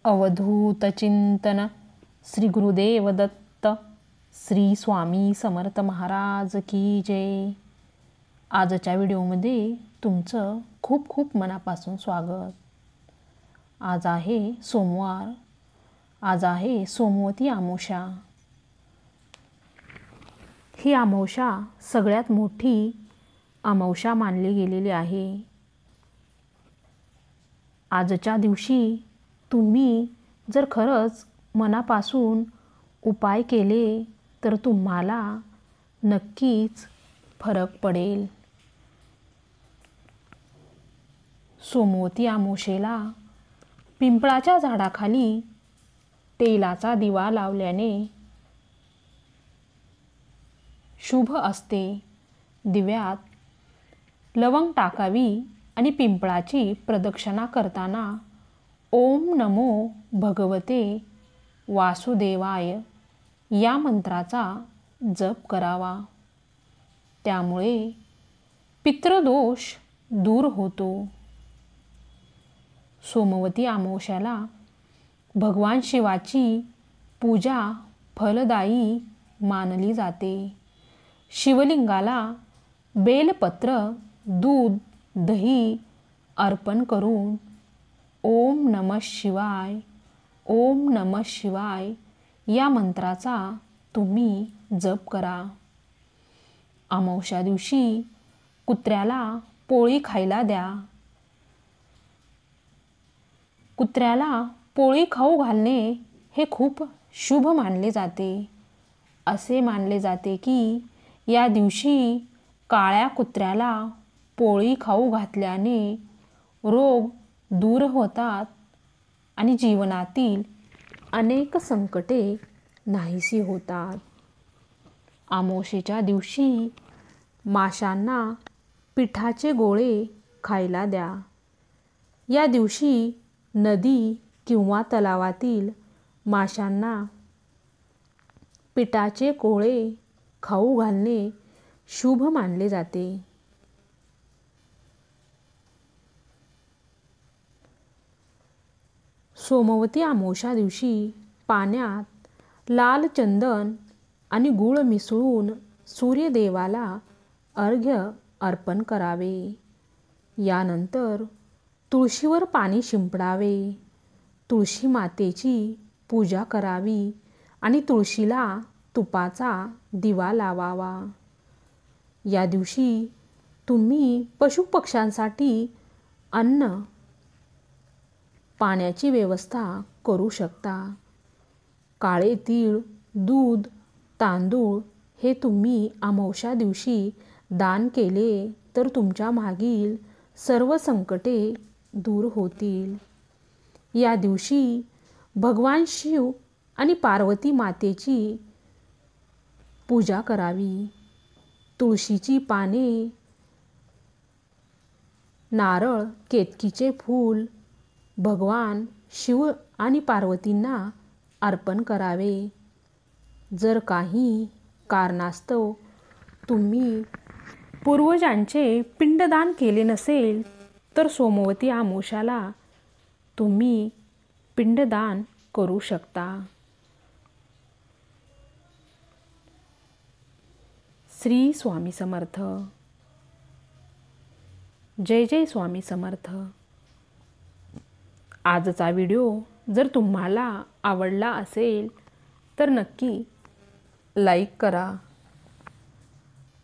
अवधूत चिंतन श्री गुरुदेव दत्त श्री स्वामी समर्थ महाराज की जय। आजच्या व्हिडिओमध्ये तुमचं खूप खूप मनापासून स्वागत। आज आहे सोमवार, आज आहे सोमवती अमावस्या। ही अमावस्या सगळ्यात मोठी अमावस्या मानली गेलेली आहे। आजच्या दिवशी तुम्ही जर खरंच मनापासून उपाय केले तर तुम्हाला नक्कीच फरक पडेल। सोमवती अमावस्येला पिंपळाच्या झाडाखाली तेलाचा दिवा लावल्याने शुभ असते। दिव्यात लवंग टाकावी आणि पिंपळाची प्रदक्षिणा करताना ओम नमो भगवते वासुदेवाय या मंत्राचा जप करावा। त्यामुळे पितृदोष दूर होतो। सोमवती अमावस्याला भगवान शिवाची पूजा फलदायी मानली जाते। शिवलिंगाला बेलपत्र, दूध, दही अर्पण करून ओम नमः शिवाय, ओम नमः शिवाय या मंत्राचा तुम्ही जप करा। अमावस्या दिवशी कुत्र्याला पोळी खायला द्या। कुत्र्याला पोळी खाऊ घालणे हे खूप शुभ मानले जाते। असे मानले जाते की या दिवशी काळ्या कुत्र्याला पोळी खाऊ घातल्याने रोग दूर होतात आणि जीवनातील अनेक संकटे नाहीशी होतात। अमावस्येच्या दिवशी माशांना पिठाचे गोळे खायला द्या। या दिवशी नदी किंवा तलावातील माशांना पिठाचे गोळे खाऊ घालणे शुभ मानले जाते। सोमवती अमावस्या दिवशी पाण्यात लाल चंदन आणि गूळ मिसळून सूर्यदेवाला अर्घ्य अर्पण करावे। यानंतर तुळशीवर पाणी शिंपडावे। तुळशी मातेची पूजा करावी आणि तुळशीला तुपाचा दिवा लावावा। या दिवशी तुम्ही पशुपक्ष्यांसाठी अन्न पाण्याची व्यवस्था करू शकता। काळे तीळ, दूध, तांदूळ हे तुम्ही अमावस्या दिवशी दान केले तर तुमच्या मागील सर्व संकटे दूर होतील। या दिवशी भगवान शिव आणि पार्वती मातेची पूजा करावी। तुळशीची पाने, नारळ, केतकीचे फूल भगवान शिव आणि पार्वतींना अर्पण करावे। जर काही कारणास्तव तुम्ही पूर्वजांचे पिंडदान केले नसेल तर सोमवती अमावस्याला तुम्ही पिंडदान करू शकता। श्री स्वामी समर्थ। जय जय स्वामी समर्थ। आजचा व्हिडिओ जर तुम्हाला आवडला असेल तर नक्की लाईक करा,